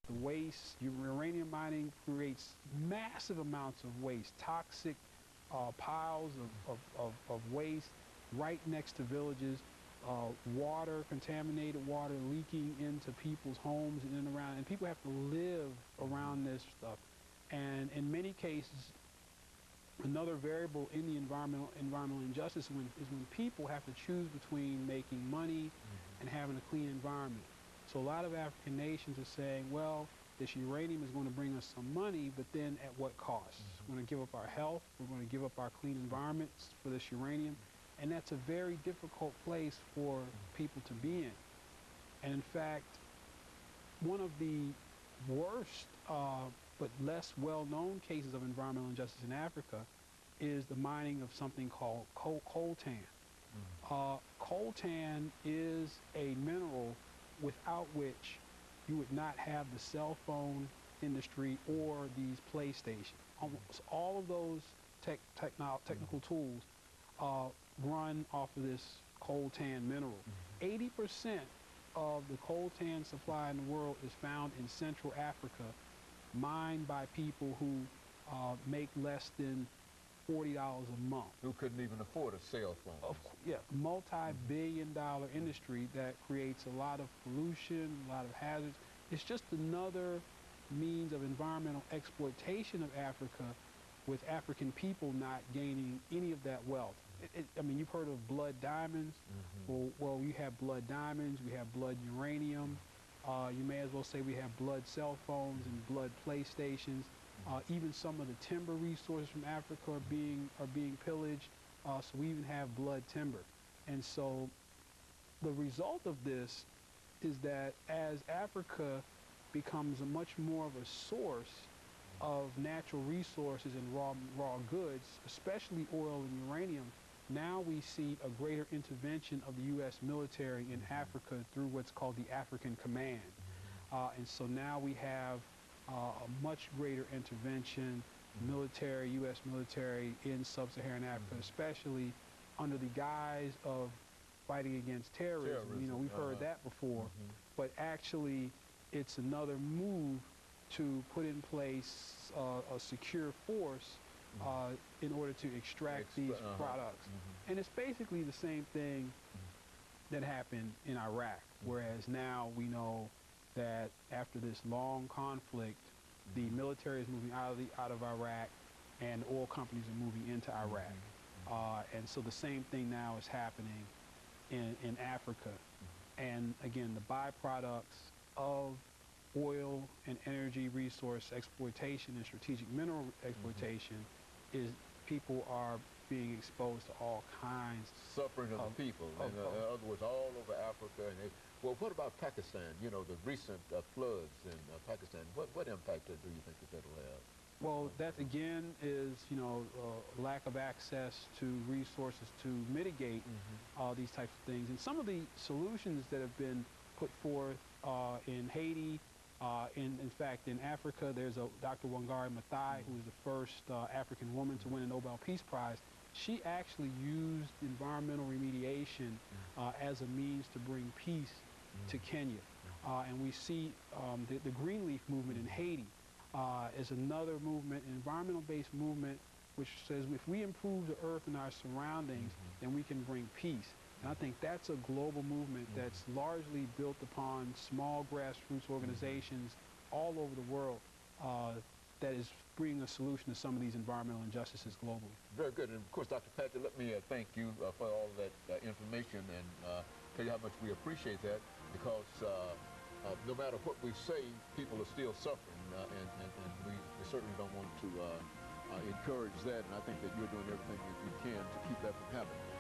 The waste, uranium mining creates massive amounts of waste, toxic piles of waste right next to villages, water, contaminated water leaking into people's homes and around, and people have to live around this stuff. And in many cases, another variable in the environmental injustice is when people have to choose between making money and having a clean environment. So a lot of African nations are saying, well, this uranium is going to bring us some money, but then at what cost? We're going to give up our health, we're going to give up our clean environments for this uranium, and that's a very difficult place for people to be in. And in fact, one of the worst but less well-known cases of environmental injustice in Africa is the mining of something called coltan. Coltan is a mineral without which you would not have the cell phone industry or these PlayStation. Almost all of those technical tools run off of this coltan mineral. 80% of the coltan supply in the world is found in Central Africa, mined by people who make less than $40 a month. Who couldn't even afford a cell phone. Yeah, multi-billion-dollar industry that creates a lot of pollution, a lot of hazards. It's just another means of environmental exploitation of Africa, with African people not gaining any of that wealth. I mean, you've heard of blood diamonds. Well, we have blood diamonds, we have blood uranium. You may as well say we have blood cell phones and blood PlayStations. Even some of the timber resources from Africa are being pillaged. So we even have blood timber. And so the result of this is that as Africa becomes a much more of a source of natural resources and raw goods, especially oil and uranium, now we see a greater intervention of the U.S. military in Africa through what's called the African Command. And so now we have a much greater intervention, military, U.S. military in sub-Saharan Africa, especially under the guise of fighting against terrorism. You know, we've heard that before, but actually it's another move to put in place a secure force in order to extract these products. And it's basically the same thing that happened in Iraq, whereas now we know that after this long conflict, the military is moving out of Iraq, and oil companies are moving into Iraq. And so the same thing now is happening in Africa. And again, the byproducts of oil and energy resource exploitation and strategic mineral exploitation is people are being exposed to all kinds suffering of the people. In other words, all over Africa. And well, what about Pakistan? You know, the recent floods in Pakistan. What impact do you think that'll have? Well, that again is, you know, lack of access to resources to mitigate these types of things. And some of the solutions that have been put forth in Haiti, in fact, in Africa, there's a Dr. Wangari Maathai, who was the first African woman to win a Nobel Peace Prize. She actually used environmental remediation as a means to bring peace to Kenya. And we see the Greenleaf movement in Haiti is another movement, an environmental-based movement, which says if we improve the earth and our surroundings, then we can bring peace. And I think that's a global movement that's largely built upon small grassroots organizations all over the world that is bringing a solution to some of these environmental injustices globally. Very good. And of course, Dr. Padgett, let me thank you for all of that information and tell you how much we appreciate that, because no matter what we say, people are still suffering, and we certainly don't want to encourage that, and I think that you're doing everything that you can to keep that from happening.